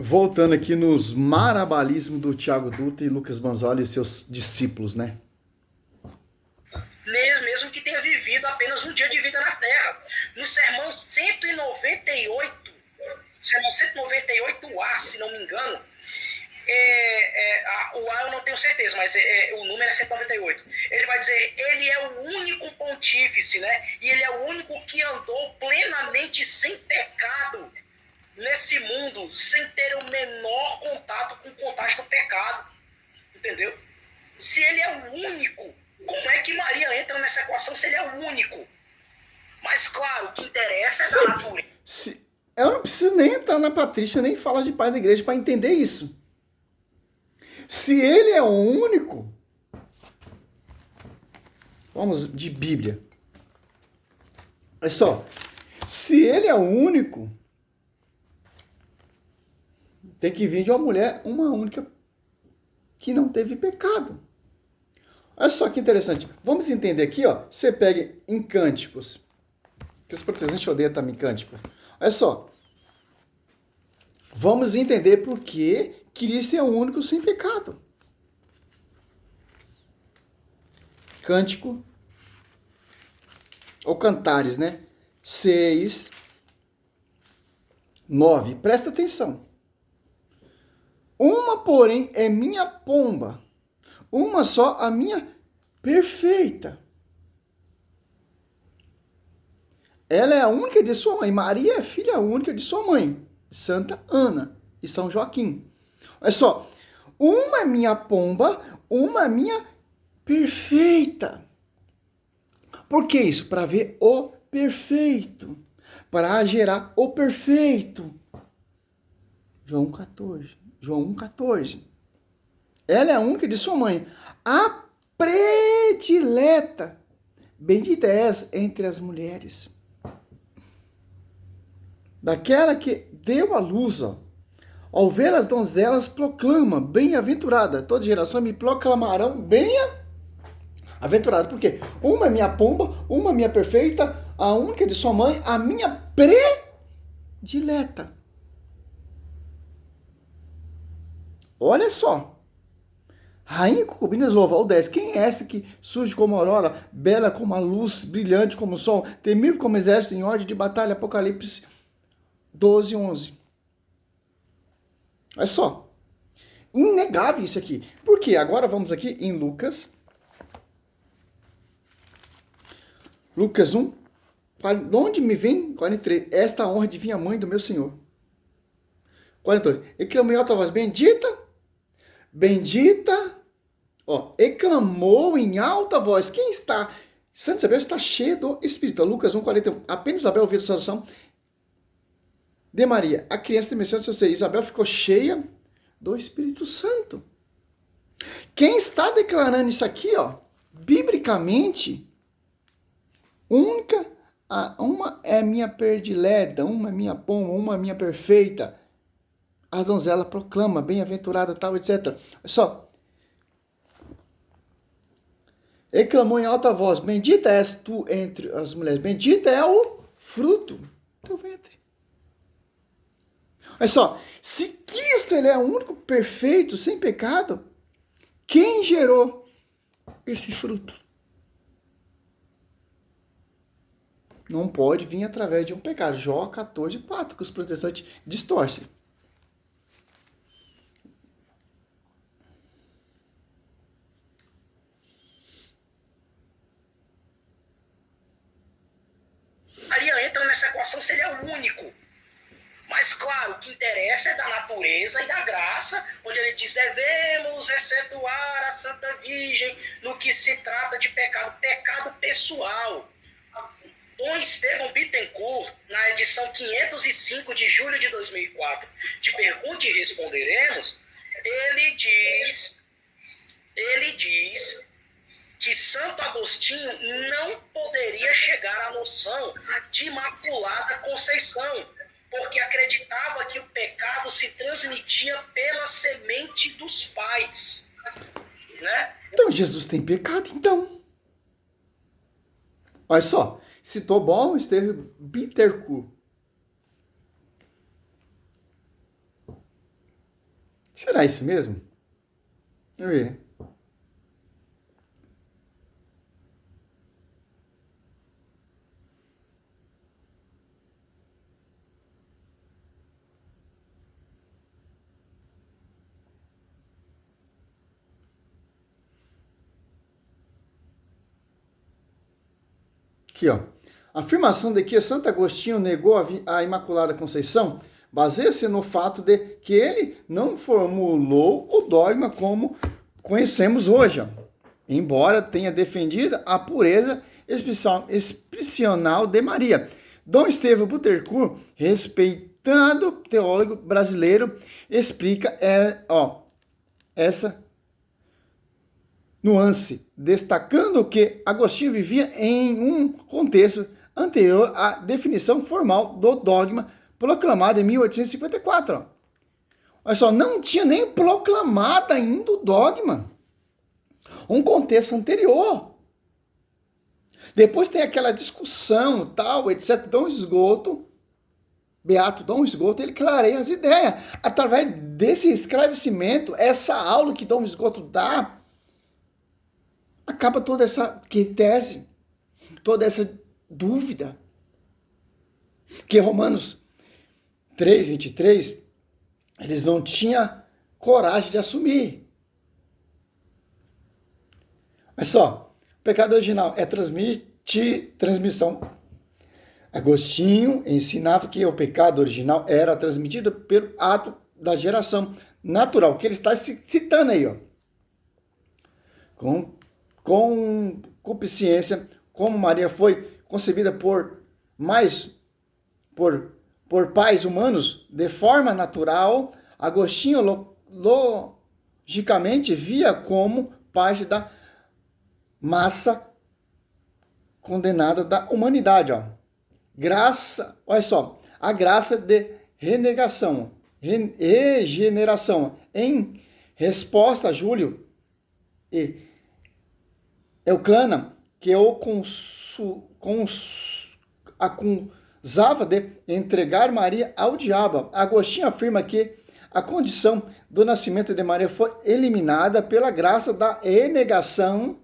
Voltando aqui nos marabalismos do Tiago Dutra e Lucas Banzoli e seus discípulos, né? Mesmo que tenha vivido apenas um dia de vida na Terra. No sermão 198, sermão 198A, se não me engano, o A eu não tenho certeza, mas o número é 198. Ele vai dizer, ele é o único pontífice, né? E ele é o único que andou plenamente sem pecado nesse mundo, sem ter o menor contato com o contágio do pecado. Entendeu? Se ele é o único, como é que Maria entra nessa equação se ele é o único? Mas claro, o que interessa é da Simples. natureza. Eu não preciso nem entrar na Patrícia, nem falar de pai da igreja para entender isso. Se ele é o único, vamos de Bíblia. Olha só, se ele é o único, tem que vir de uma mulher, uma única, que não teve pecado. Olha só que interessante. Vamos entender aqui, ó. Você pega em Cânticos, que os protestantes odeiam também Cântico. Olha só. Vamos entender por que Cristo é o único sem pecado. Cântico, ou Cantares, né? 6, 9. Presta atenção. Uma, porém, é minha pomba, uma só a minha perfeita. Ela é a única de sua mãe. Maria é filha única de sua mãe, Santa Ana e São Joaquim. Olha só. Uma é minha pomba, uma é minha perfeita. Por que isso? Para ver o perfeito. Para gerar o perfeito. João 14. João 1,14. Ela é a única de sua mãe. A predileta. Bendita és entre as mulheres. Daquela que deu a luz, ó. Ao ver as donzelas, proclama, bem-aventurada. Toda geração me proclamarão bem-aventurada. Por quê? Uma é minha pomba, uma é minha perfeita, a única de sua mãe, a minha predileta. Olha só. Rainha Concubinas louva ao 10. Quem é essa que surge como aurora, bela como a luz, brilhante como o sol, temível como exército em ordem de batalha? Apocalipse 12, 11. Olha só. Inegável isso aqui. Por quê? Agora vamos aqui em Lucas. Lucas 1. Onde me vem? 43. Esta honra de vir a mãe do meu Senhor. 42. E clamou em alta voz, bendita, bendita. Ó, exclamou em alta voz. Quem está? Santa Isabel está cheia do Espírito. Lucas 1, 41. Apenas Isabel ouviu a saudação de Maria. A criança temeceu do seu seio. Isabel ficou cheia do Espírito Santo. Quem está declarando isso aqui, ó, biblicamente, uma é minha predileta, uma é minha pomba, uma é minha perfeita. A donzela proclama, bem-aventurada, tal, etc. Olha só. Ele clamou em alta voz, bendita és tu entre as mulheres, bendita é o fruto do teu ventre. Olha só, se Cristo ele é o único perfeito, sem pecado, quem gerou esse fruto? Não pode vir através de um pecado. Jó 14, 4, que os protestantes distorcem. Maria entra nessa equação se ele é o único. Mas, claro, o que interessa é da natureza e da graça, onde ele diz, devemos excetuar a Santa Virgem no que se trata de pecado, pecado pessoal. Dom Estevão Bittencourt, na edição 505 de julho de 2004, de Pergunte e Responderemos, ele diz que Santo Agostinho não poderia chegar à noção de Imaculada Conceição, porque acreditava que o pecado se transmitia pela semente dos pais. Né? Então Jesus tem pecado, então. Olha só, citou bom Estevão Bittencourt. Será isso mesmo? Eu ver. Aqui, ó. A afirmação de que Santo Agostinho negou a Imaculada Conceição baseia-se no fato de que ele não formulou o dogma como conhecemos hoje, ó, embora tenha defendido a pureza expressional de Maria. Dom Estevão Butercourt, respeitado teólogo brasileiro, explica essa nuance, destacando que Agostinho vivia em um contexto anterior à definição formal do dogma proclamado em 1854. Ó. Olha só, não tinha nem proclamado ainda o dogma. Um contexto anterior. Depois tem aquela discussão, tal, etc. Dom Esgoto, Beato Dom Esgoto, ele clareia as ideias. Através desse esclarecimento, essa aula que Dom Esgoto dá, acaba toda essa tese, toda essa dúvida. Que Romanos 3, 23, eles não tinham coragem de assumir. Mas só, o pecado original é transmissão. Agostinho ensinava que o pecado original era transmitido pelo ato da geração natural, que ele está citando aí, ó. Com concupiscência, como Maria foi concebida por pais humanos de forma natural, Agostinho logicamente via como parte da massa condenada da humanidade, ó. Graça, olha só, a graça de regeneração. Em resposta a Júlio e Euclana, que o acusava de entregar Maria ao diabo. Agostinho afirma que a condição do nascimento de Maria foi eliminada pela graça da renegação.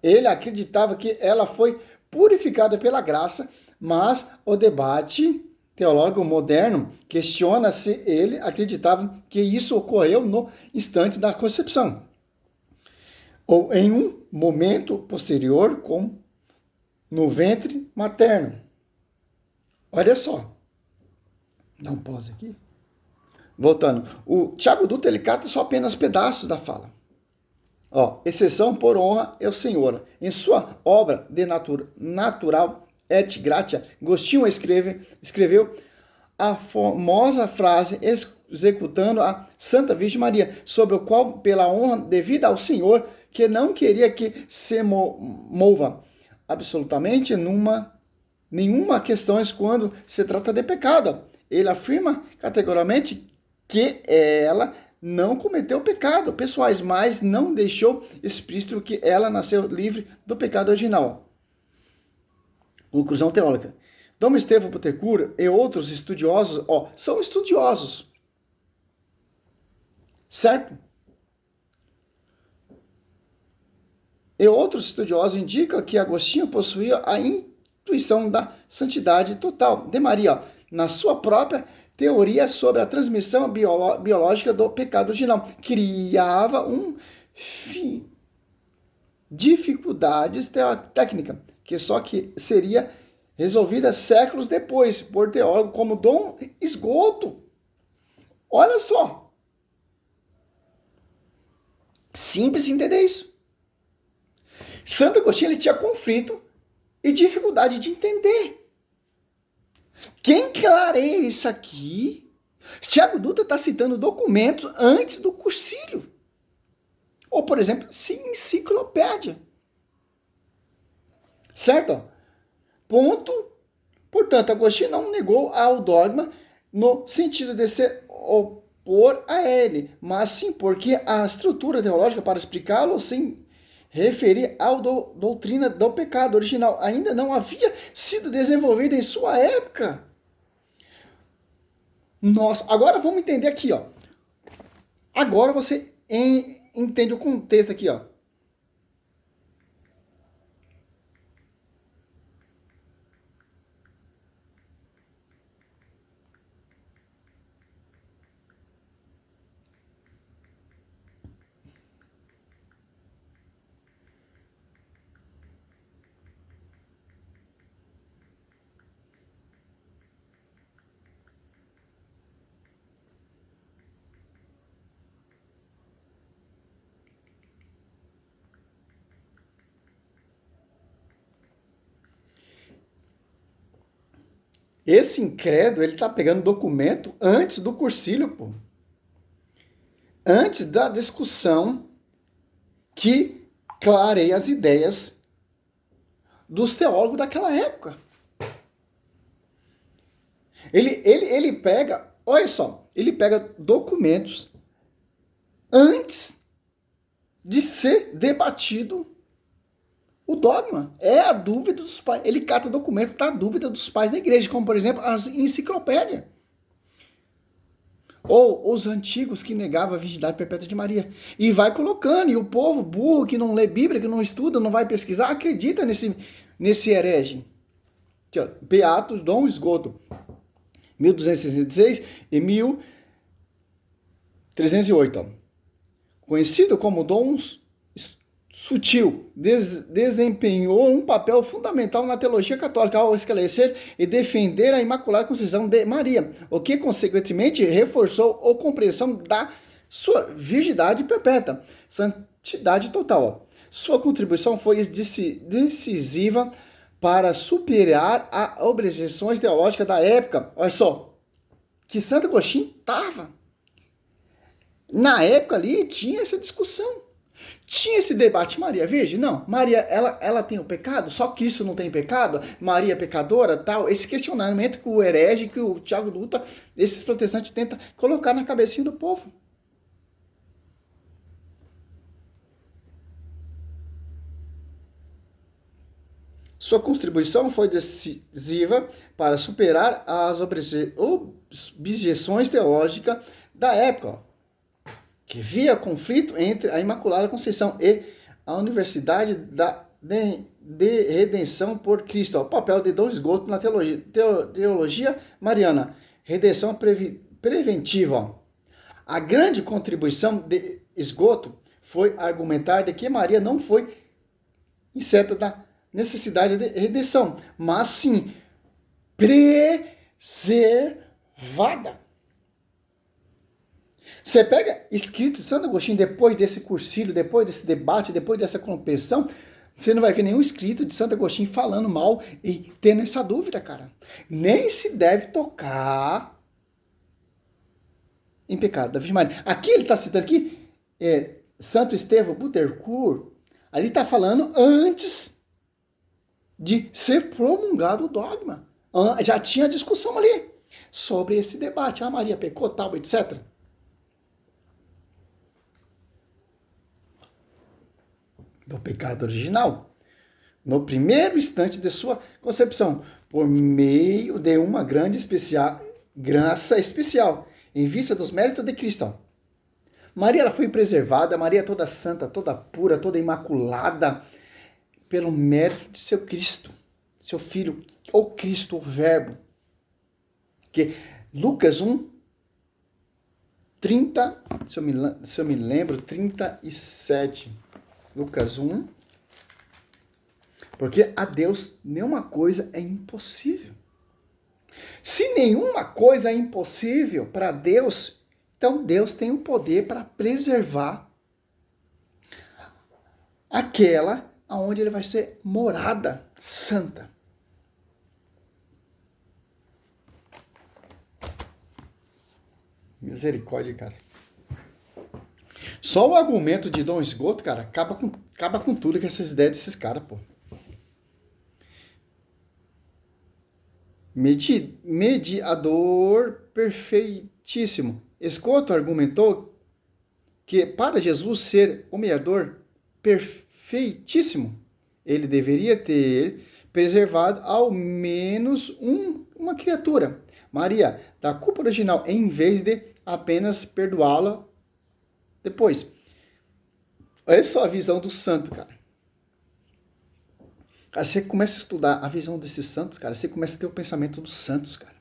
Ele acreditava que ela foi purificada pela graça, mas o debate teológico moderno questiona se ele acreditava que isso ocorreu no instante da concepção, ou em um momento posterior, como no ventre materno. Olha só. Dá um pause aqui. Voltando. O Tiago Dutra, ele cata só apenas pedaços da fala. Ó, exceção por honra é o Senhor. Em sua obra de natural et gratia, Agostinho escreveu a famosa frase executando a Santa Virgem Maria, sobre o qual, pela honra devida ao Senhor, que não queria que se mova absolutamente nenhuma questão quando se trata de pecado. Ele afirma categoricamente que ela não cometeu pecado pessoais, mas não deixou explícito que ela nasceu livre do pecado original. Conclusão teórica. Dom Estevão Butercourt e outros estudiosos, são estudiosos. Certo? E outros estudiosos indicam que Agostinho possuía a intuição da santidade total de Maria, na sua própria teoria sobre a transmissão biológica do pecado original. Criava dificuldades técnicas, que só que seria resolvida séculos depois por teólogos como Dom Esgoto. Olha só. Simples entender isso. Santo Agostinho, ele tinha conflito e dificuldade de entender. Quem clareia isso aqui? Tiago Dutra está citando documentos antes do concílio. Ou, por exemplo, enciclopédia. Certo? Ponto. Portanto, Agostinho não negou ao dogma no sentido de se opor a ele, mas sim porque a estrutura teológica para explicá-lo sem referir à doutrina do pecado original ainda não havia sido desenvolvida em sua época. Nossa, agora vamos entender aqui, ó. Agora você entende o contexto aqui, ó. Esse incrédulo, ele tá pegando documento antes do cursilho, pô. Antes da discussão que clareia as ideias dos teólogos daquela época. Ele pega, olha só, ele pega documentos antes de ser debatido o dogma. É a dúvida dos pais. Ele cata documento da dúvida dos pais da igreja, como por exemplo as enciclopédias. Ou os antigos que negavam a virgindade perpétua de Maria. E vai colocando, e o povo burro que não lê Bíblia, que não estuda, não vai pesquisar, acredita nesse herege. Aqui, ó, Beato Dom Esgoto, 1266 e 1308. Ó. Conhecido como Dom Sutil, desempenhou um papel fundamental na teologia católica ao esclarecer e defender a Imaculada Conceição de Maria, o que, consequentemente, reforçou a compreensão da sua virgindade perpétua, santidade total. Ó. Sua contribuição foi decisiva para superar as objeções teológicas da época. Olha só, que Santo Agostinho estava. Na época ali, tinha essa discussão. Tinha esse debate, Maria Virgem? Não. Maria, ela tem o pecado? Só Cristo não tem pecado? Maria é pecadora? Tal. Esse questionamento que o herege, que o Tiago Luta, esses protestantes tentam colocar na cabecinha do povo. Sua contribuição foi decisiva para superar as objeções teológicas da época, que via conflito entre a Imaculada Conceição e a Universidade de Redenção por Cristo. O papel de Dom Esgoto na teologia mariana. Redenção preventiva. A grande contribuição de Esgoto foi argumentar de que Maria não foi isenta da necessidade de redenção, mas sim preservada. Você pega escrito de Santo Agostinho depois desse cursilho, depois desse debate, depois dessa compreensão, você não vai ver nenhum escrito de Santo Agostinho falando mal e tendo essa dúvida, cara. Nem se deve tocar em pecado da Virgem Maria. Aqui ele está citando aqui, Santo Estevão Butercourt, ali está falando antes de ser promulgado o dogma. Já tinha discussão ali sobre esse debate. Maria pecou, tal, etc. Do pecado original. No primeiro instante de sua concepção, por meio de uma grande graça especial, em vista dos méritos de Cristo. Maria ela foi preservada, Maria toda santa, toda pura, toda imaculada, pelo mérito de seu Cristo, seu Filho, o Cristo, o Verbo. Que Lucas 1, 30, se eu me lembro, 37. Lucas 1. Porque a Deus nenhuma coisa é impossível. Se nenhuma coisa é impossível para Deus, então Deus tem o poder para preservar aquela aonde ele vai ser morada santa. Misericórdia, cara. Só o argumento de Dom Esgoto, cara, acaba com tudo que essas ideias desses caras, pô. Mediador perfeitíssimo. Esgoto argumentou que para Jesus ser o mediador perfeitíssimo, ele deveria ter preservado ao menos uma criatura, Maria, da culpa original, em vez de apenas perdoá-la Depois, olha só a visão do santo, cara. Cara, você começa a estudar a visão desses santos, cara, você começa a ter o pensamento dos santos, cara.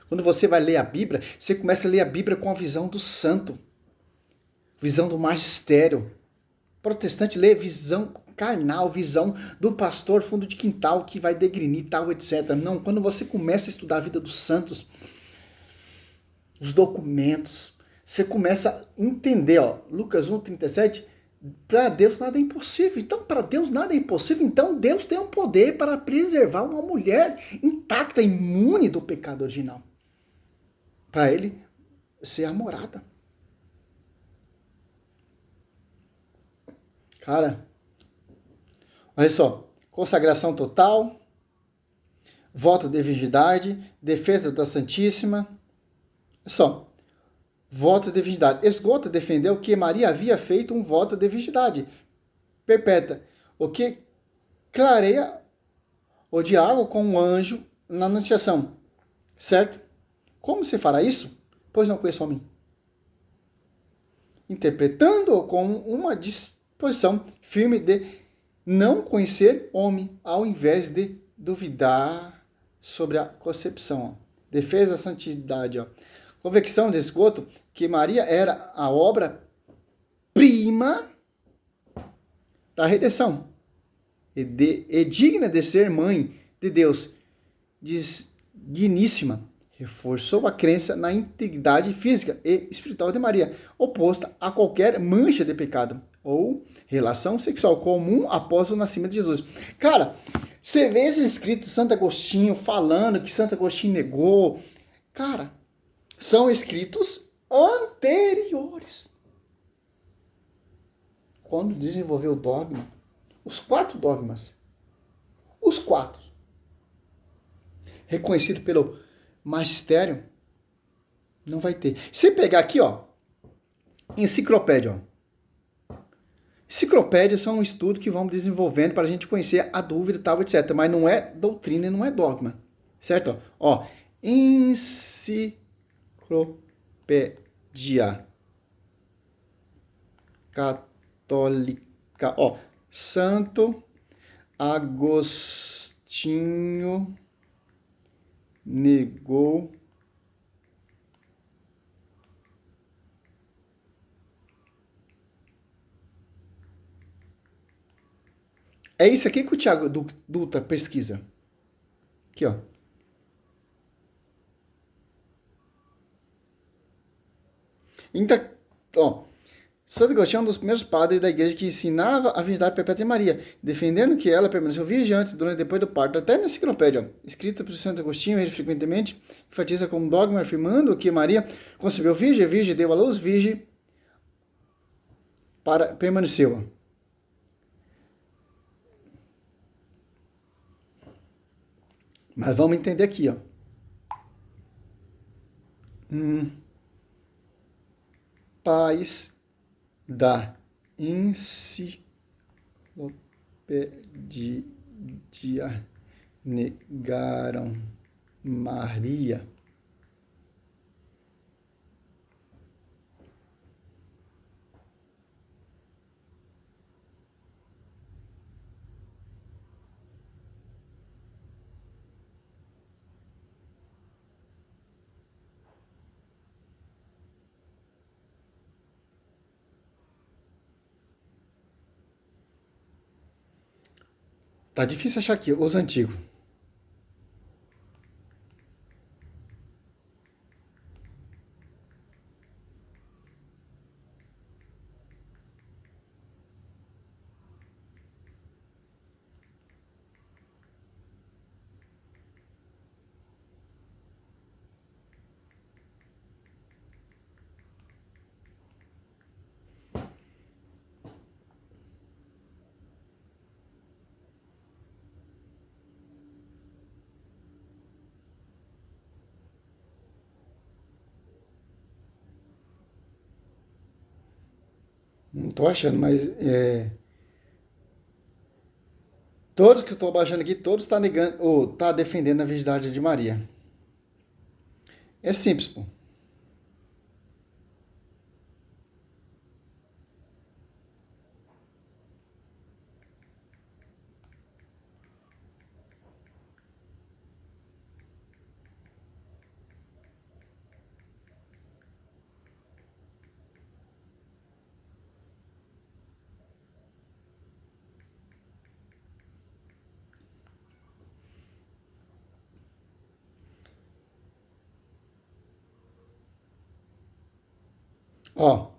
Quando você vai ler a Bíblia, você começa a ler a Bíblia com a visão do santo, visão do magistério. O protestante lê visão carnal, visão do pastor fundo de quintal que vai degrinir tal, etc. Não, quando você começa a estudar a vida dos santos, os documentos, você começa a entender, ó, Lucas 1:37, para Deus nada é impossível. Então, para Deus nada é impossível. Então, Deus tem um poder para preservar uma mulher intacta, imune do pecado original. Para ele ser a morada. Cara, olha só. Consagração total, voto de virgindade, defesa da Santíssima. Olha só. Voto de virgindade. Esgoto defendeu que Maria havia feito um voto de virgindade perpétua, o que clareia o diálogo com o anjo na anunciação. Certo? Como se fará isso? Pois não conheço homem. Interpretando-o como uma disposição firme de não conhecer homem, ao invés de duvidar sobre a concepção. Defesa da santidade. Convicção de Esgoto que Maria era a obra-prima da redenção e digna de ser mãe de Deus, digníssima. Reforçou a crença na integridade física e espiritual de Maria, oposta a qualquer mancha de pecado ou relação sexual comum após o nascimento de Jesus. Cara, você vê esses escritos de Santo Agostinho falando que Santo Agostinho negou. Cara, são escritos anteriores. Quando desenvolveu o dogma, os 4 dogmas, os 4, reconhecido pelo magistério, não vai ter. Se pegar aqui, ó, enciclopédia, ó. Enciclopédias são um estudo que vamos desenvolvendo para a gente conhecer a dúvida, tal, etc. Mas não é doutrina e não é dogma. Certo? Ó, enciclopédia católica. Ó, Santo Agostinho negou é isso aqui que o Thiago Dutra pesquisa. Aqui, ó. Então, ó, Santo Agostinho é um dos primeiros padres da igreja que ensinava a virgindade perpétua de Maria, defendendo que ela permaneceu virgem antes, durante e depois do parto. Até na enciclopédia, ó, escrita por Santo Agostinho, ele frequentemente enfatiza como dogma, afirmando que Maria concebeu virgem, virgem deu à luz, virgem permaneceu. Mas vamos entender aqui, ó. Pais da enciclopédia negaram Maria. Tá difícil achar aqui, os antigos. Não tô achando, mas todos que eu tô baixando aqui, todos tá negando ou tá defendendo a virgindade de Maria. É simples, pô. Ó,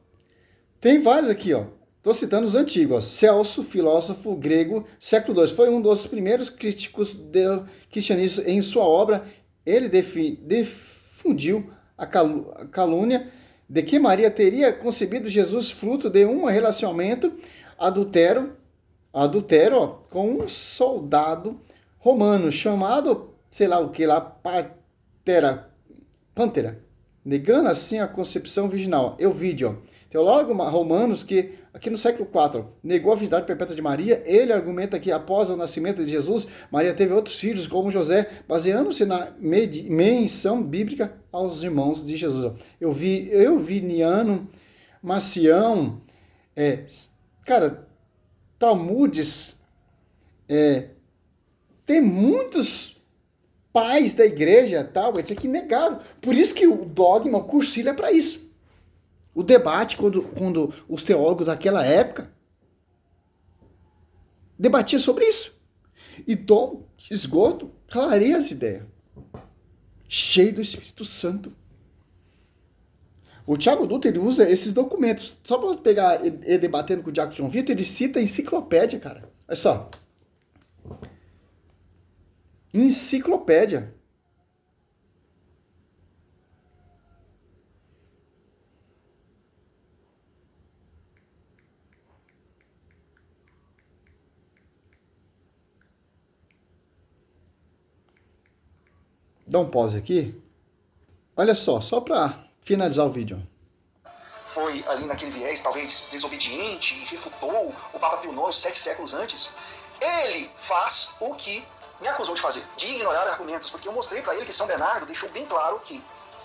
tem vários aqui, ó. Estou citando os antigos. Ó. Celso, filósofo grego, século II. Foi um dos primeiros críticos do cristianismo. Em sua obra, ele difundiu a calúnia de que Maria teria concebido Jesus fruto de um relacionamento adultério ó, com um soldado romano chamado, sei lá o que lá, Pantera, negando assim a concepção virginal. Euvídio, teólogo Romanos, que aqui no século IV negou a virgindade perpétua de Maria, ele argumenta que após o nascimento de Jesus, Maria teve outros filhos, como José, baseando-se na menção bíblica aos irmãos de Jesus. Euviniano, Macião, cara, Talmudes, tem muitos pais da igreja, tal, etc., que negaram. Por isso que o dogma, o cursilho é para isso. O debate, quando os teólogos daquela época debatiam sobre isso. E Dom Esgoto clareia as ideias. Cheio do Espírito Santo. O Tiago Dutra, ele usa esses documentos. Só para pegar ele debatendo com o Diácono João Vitor, ele cita a enciclopédia, cara. Olha só. Enciclopédia. Dá um pause aqui. Olha só para finalizar o vídeo. Foi ali naquele viés, talvez desobediente, e refutou o Papa Pio IX 7 séculos antes. Ele faz o que me acusou de fazer, de ignorar argumentos, porque eu mostrei para ele que São Bernardo deixou bem claro que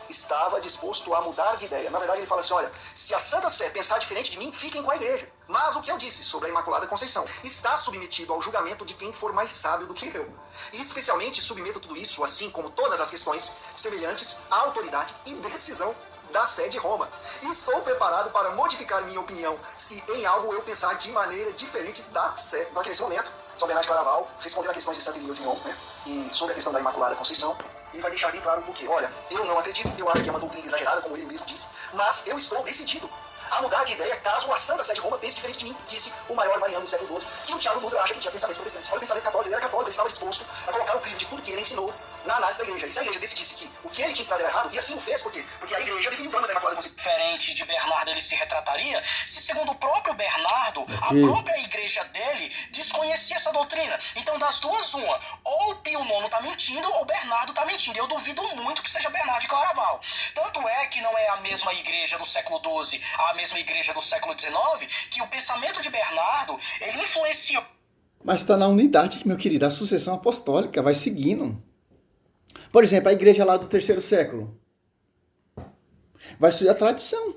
estava disposto a mudar de ideia. Na verdade, ele fala assim, olha, se a Santa Sé pensar diferente de mim, fiquem com a igreja. Mas o que eu disse sobre a Imaculada Conceição está submetido ao julgamento de quem for mais sábio do que eu. E especialmente submeto tudo isso, assim como todas as questões semelhantes à autoridade e decisão da Sé de Roma. E estou preparado para modificar minha opinião se em algo eu pensar de maneira diferente da Sé. Então, aqui nesse momento, São Bernardo de Claraval, respondendo a questões de Santa Irineu de Lyon, e sobre a questão da Imaculada Conceição, ele vai deixar bem claro o quê? Olha, eu não acredito, eu acho que é uma doutrina exagerada, como ele mesmo disse, mas eu estou decidido a mudar de ideia caso a Santa Sé de Roma pense diferente de mim, disse o maior mariano do século XII, que o Tiago Dutra acha que tinha pensamentos protestantes. Olha o pensamento católico, ele era católico, ele estava disposto a colocar o crivo de tudo que ele ensinou na análise da igreja. E se a igreja decidisse que o que ele tinha ensinado era errado, e assim o fez, por quê? Porque a igreja definiu o plano da Imaculada Conceição. Diferente de Bernardo, ele se retrataria se, segundo o próprio Bernardo, a própria igreja dele desconhecia essa doutrina. Então, das duas, uma, ou Pio IX tá mentindo, ou Bernardo tá mentindo. Eu duvido muito que seja Bernardo de Claraval. Tanto é que não é a mesma igreja do século XII, a mesma igreja do século XIX, que o pensamento de Bernardo, ele influenciou. Mas está na unidade, meu querido, a sucessão apostólica vai seguindo. Por exemplo, a igreja lá do terceiro século vai estudar a tradição.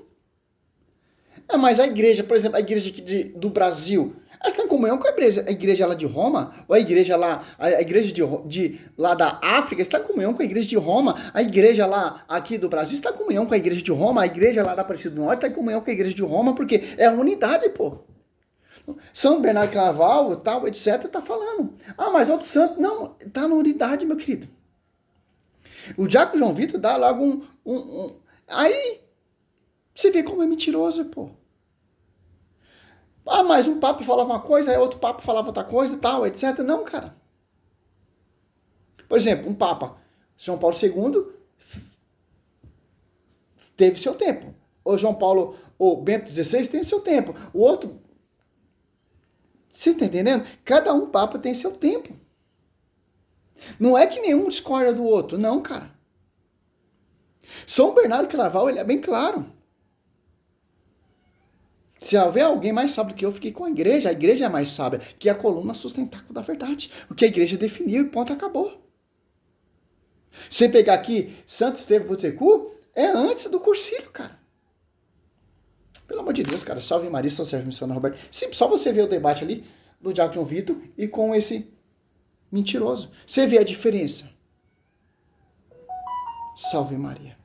Mas a igreja, por exemplo, a igreja aqui do Brasil, ela está em comunhão com a igreja lá de Roma, ou a igreja lá lá da África está em comunhão com a igreja de Roma, a igreja lá aqui do Brasil está em comunhão com a igreja de Roma, a igreja lá da Aparecida do Norte está em comunhão com a igreja de Roma, porque é a unidade, pô. São Bernardo de Claraval, tal, etc, tá falando. Mas outro santo, não, tá na unidade, meu querido. O Diácono João Vitor dá logo Aí, você vê como é mentiroso, pô. Mas um papo falava uma coisa, aí outro papo falava outra coisa, tal, etc. Não, cara. Por exemplo, um papa, João Paulo II, teve seu tempo. O Bento XVI tem seu tempo. O outro... Você tá entendendo? Cada um papa tem seu tempo. Não é que nenhum discorda do outro, não, cara. São Bernardo de Claraval, ele é bem claro. Se houver alguém mais sábio do que eu, fiquei com a igreja é mais sábia, que é a coluna sustentáculo da verdade. O que a igreja definiu e ponto, acabou. Você pegar aqui Santo Estevão Botecu, é antes do cursilho, cara. Pelo amor de Deus, cara, salve Maria, São Sérgio Missionário Roberto. Sim, só você ver o debate ali do Diácono João Vitor e com esse mentiroso. Você vê a diferença. Salve Maria.